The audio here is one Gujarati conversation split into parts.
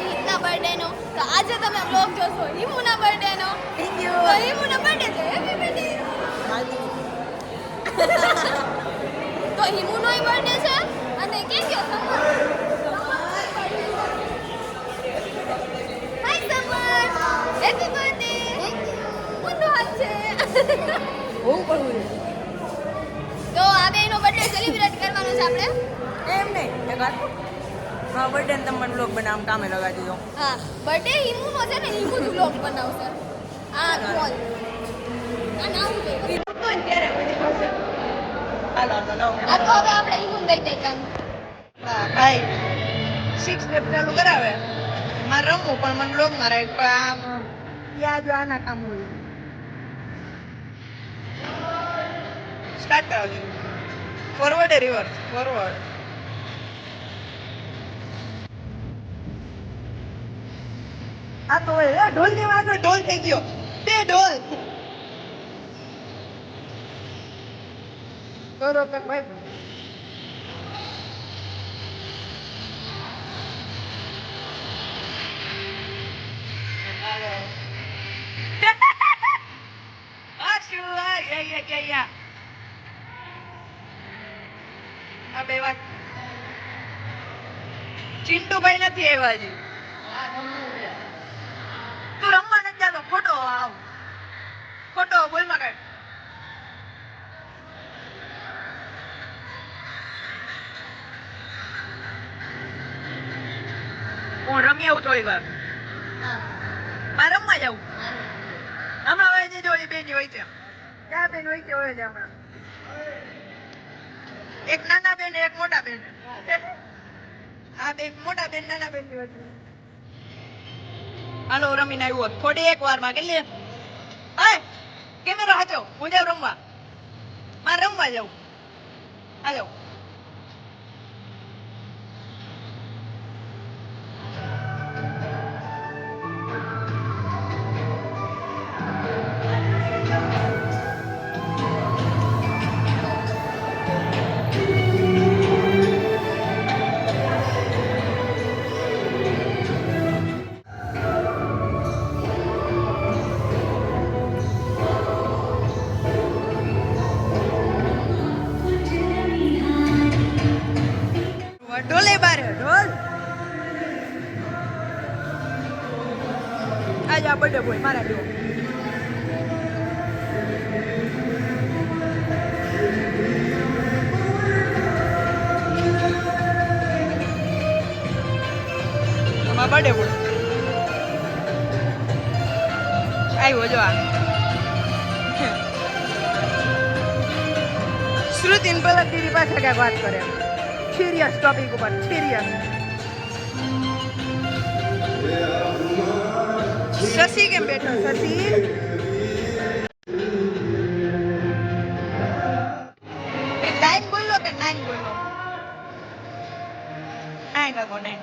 હિતના બર્થડે નો. તો આજે તમે બ્લોગ જોશો હિમુના બર્થડે નો. Thank you. તો હિમુના બર્થડે છે હેપી બર્થડે. તો હિમુનોય બર્થડે છે અને કે કયો સમર. હાય સમર હેપી બર્થડે. ઊંધો હાથ છે. બહુ પડવું છે. તો આ બેનો બર્થડે સેલિબ્રેટ કરવાનો છે આપણે. એમ નહીં એક વાત હા બર્થડે ને તમે બ્લોગ બનાવવા કામે લગાવી દીધો. હા બર્થડે હિમુનો છે ને હિમુ જ બ્લોગ બનાવશે. આ બોલ આ નામ જોઈએ. હાલો તો આ તો હવે આપણે હિમુ દઈ દઈ કામ. ભાઈ 6 સ્ટેપ ચાલુ કરાવે મારે રમવું પણ મને બ્લોગ માં રાખ પણ આમ યાદ આના કામ હોય સ્ટાર્ટ કરાવજો ફોરવર્ડ એ રિવર્સ ફોરવર્ડ આ તો ઢોલ ની વાત ઢોલ થઈ ગયો બે ઢોલ કરો કે ભાઈ આ બે વાત ચિંટુભાઈ નથી આવ્યા હજી તું રમવા નથી જતો ખોટો આવ ખોટો બોલ માં કાઢ હું રમી આવું થોડી વાર મારે રમવા જવું હમણાં હોય છે જોઈ બેન હોય છે ક્યાં બેન હોય છે હમણાં એક નાના બેન એક મોટા બેન આ બે મોટા બેન નાના બેન ની વચ્ચે હાલો રમીને આવ્યો થોડી એક વાર માં કેટલી કેમેરો હાચો હું જાઉં રમવા મારે રમવા જાઉં હાલો ઢોલે બાર ઢોલ આજ આ બર્થડે બોય મારા ડો અમારા બર્થડે બોય આવ્યો જો આ શ્રુતિન પેલા દીદી પાસે ક્યાંક વાત કરે સિરિયસ ટોપિક ઉપર સિરિયસ શશી કેમ બેઠો શશી નાઈન બોલો કે નાઈન બોલો નાઈન લગો નાઈન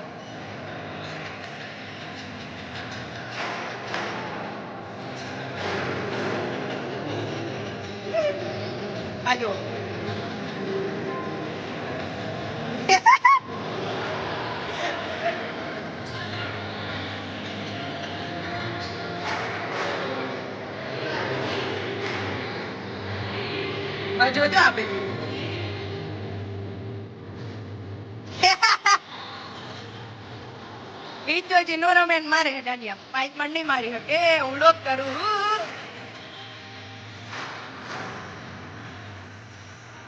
આજો જોજો આપે બીજો જે નોરમેન મારે દાદિયા પાઇપ માં નહીં મારી શકે હું લોક કરું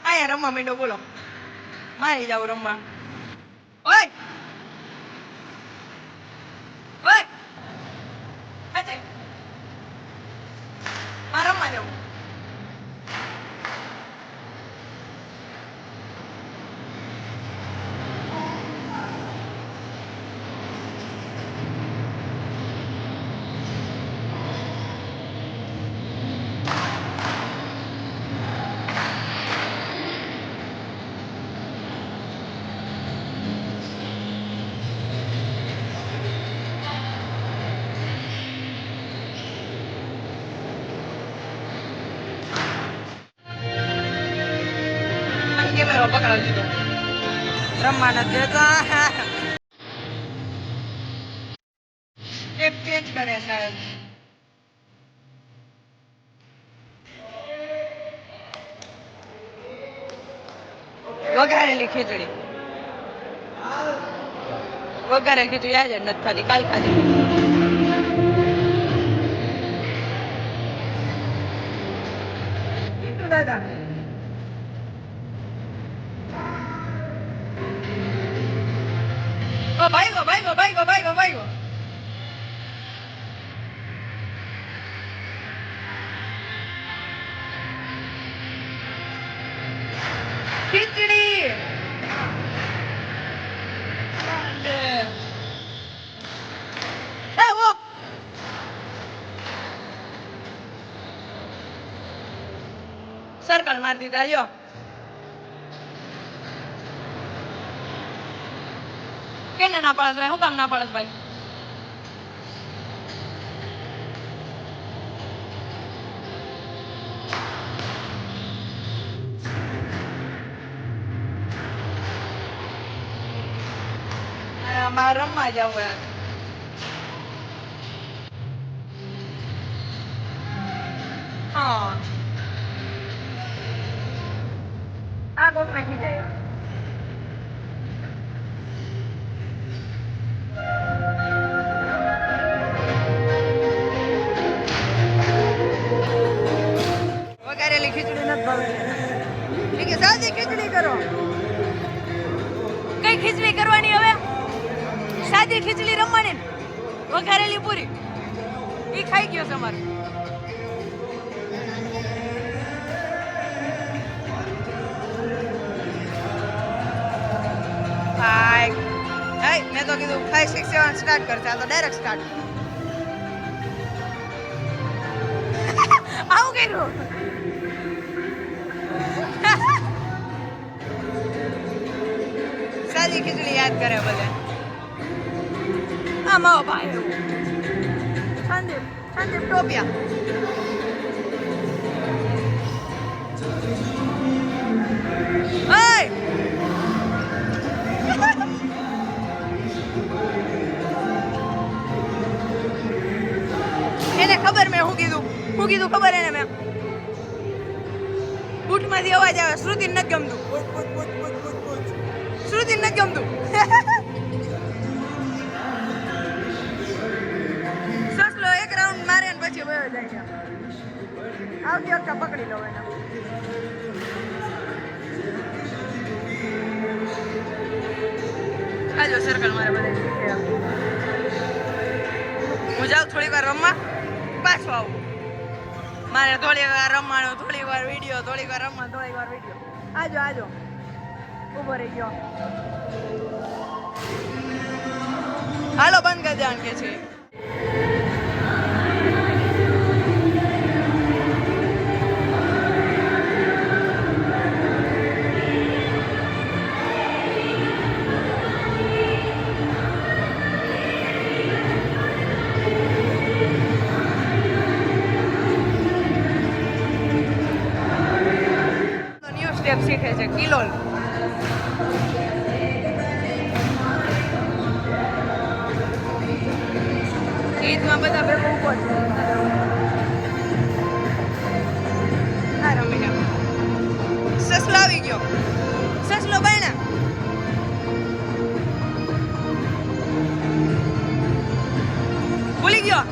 આયા રમવા માંડો બોલો મારી જાવ રમવા ઓય ઓય અચ્છા આ રમવા જાવ કેમેરો પકડાવી દીધો રમવા નથી દેતા કરે સાહેબ. વઘારેલી ખીચડી. વઘારે ખીચડી આજે નથી ખાધી, કાલ ખાધી. દાદા ભાઈગો ભાઈગો ભાઈગો ભાઈગો ભાઈગો. ખીચડી સર્કલ મારી દીધા લ્યો. કેને ના પાડે ભાઈ? હું કામ ના પાડે ભાઈ? મારે રમવા જવું. હા આ કોક નાખી જાય. વઘારેલી ખીચડી નથી ભાવે કે સાદી ખીચડી કરો. કઈ ખીચડી કરવાની હવે? સાદી ખીચડી રમવાની ને વઘારેલી પૂરી ઈ ખાઈ ગયો તમારે. મેં તો કીધું 5, 6, 7 સ્ટાર્ટ કરતા તો ડાયરેક્ટ સ્ટાર્ટ. આવું કર્યું. સાદી ખીચડી યાદ કરે બધા. આ માવો ભાઈ સંદીપ ટોપિયા. એને ખબર મેં શું કીધું ખબર એને મેં બૂટમાંથી અવાજ આવે. શ્રુતિ નથી ગમતું. શ્રુતિ નથી ગમતું. સસલો એક રાઉન્ડ મારે ને પછી વયો જાય છે. આવતી વખતે પકડી લો એને. આજો સર્કલ મારે બધા. હું જાઉં થોડી વાર રમવા, પાછું આવું. મારે થોડી વાર રમવાનું, થોડી વાર વિડીયો, થોડી વાર રમવા, થોડી વાર વિડીયો. આજો ઉભો રહી ગયો. હાલો બંધ કરી દેવાનું કે છે. સ્ટેપ શીખે છે કિલોલ. ઈદમાં બધા ભેગું ઉભો છે. આ રમી સસલો આવી ગયો. સસલો બાયણા. ભૂલી ગયો.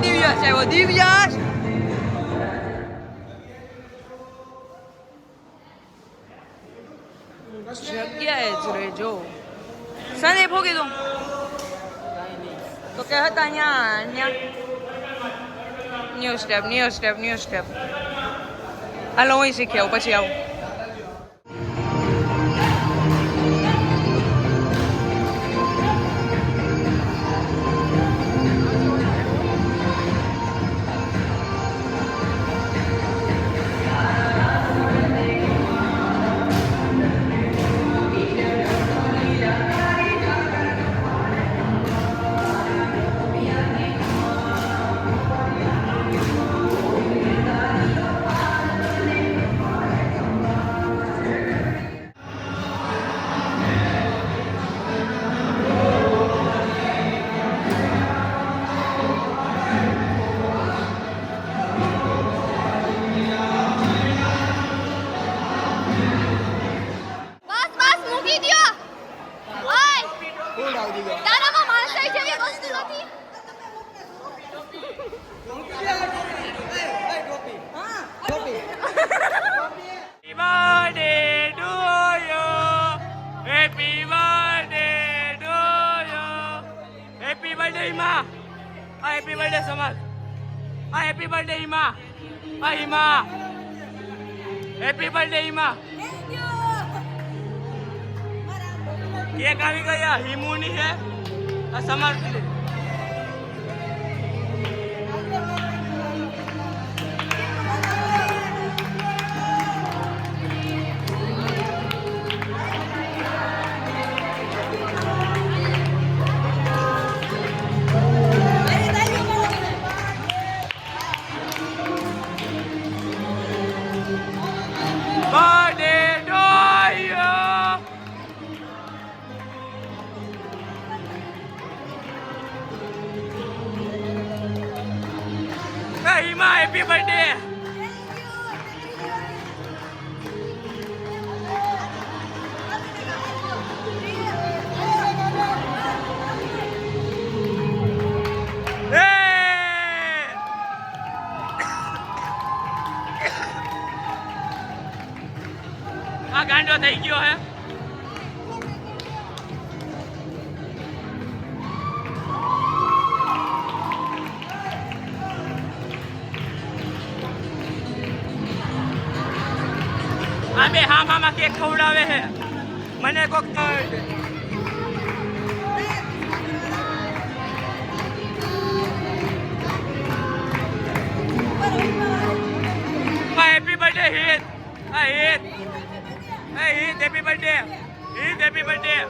દિવ્યાસ આવ્યો. દિવ્યાસ જગ્યાએ જ રહેજો. સને ભોગી દઉં તો કે હતા ન્યૂ સ્ટેપ. હાલો હું શીખી આવું પછી આવું. Happy birthday Hima. આ હેપી બર્થડે સમાજ. આ હેપી બર્થડે હિમા. આ Hima. Happy birthday Hima. Cake આવી ગયા હિમુની હે આ સમાજની. Birthday to you. Hey, Hima, happy birthday. આ ગાંડો થઈ ગયો હે. આ બે હામાં કેક ખવડાવે હે મને કોક હેપી બર્થડે હિત. આ હિત. Hey, Heath, happy birthday! Heath, happy birthday!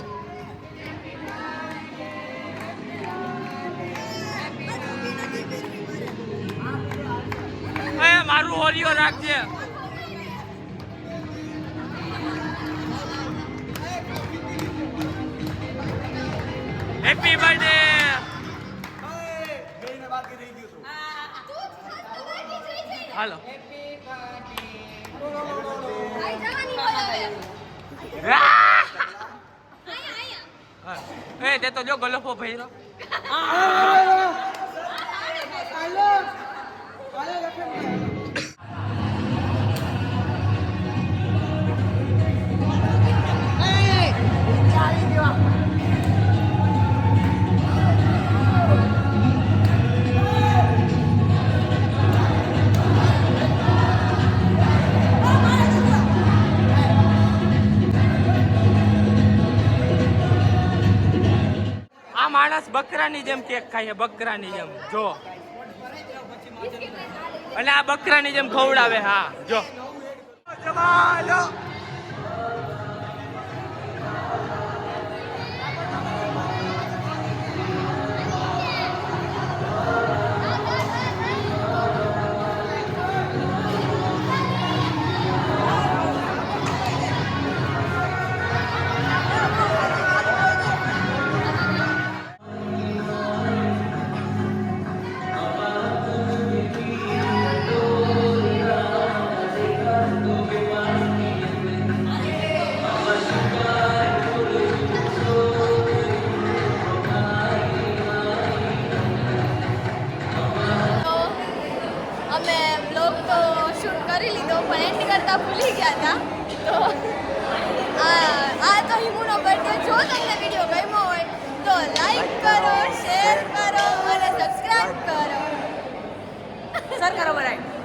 Hey, મારું હોલિયો રાખજે. Happy birthday! હાલો. એ તે તો જો ગલફો ભર્યો. માણસ બકરાની જેમ કેક ખાય બકરાની જેમ જો અને આ બકરાની જેમ ખવડાવે. હા જો જમાલો. ભૂલી ગયા હતા. તો આ તો હિમુનો બર્થડે. જો તમને વિડીયો ગમ્યો હોય તો લાઈક કરો, શેર કરો અને સબસ્ક્રાઇબ કરો. સર કરો બરાબર.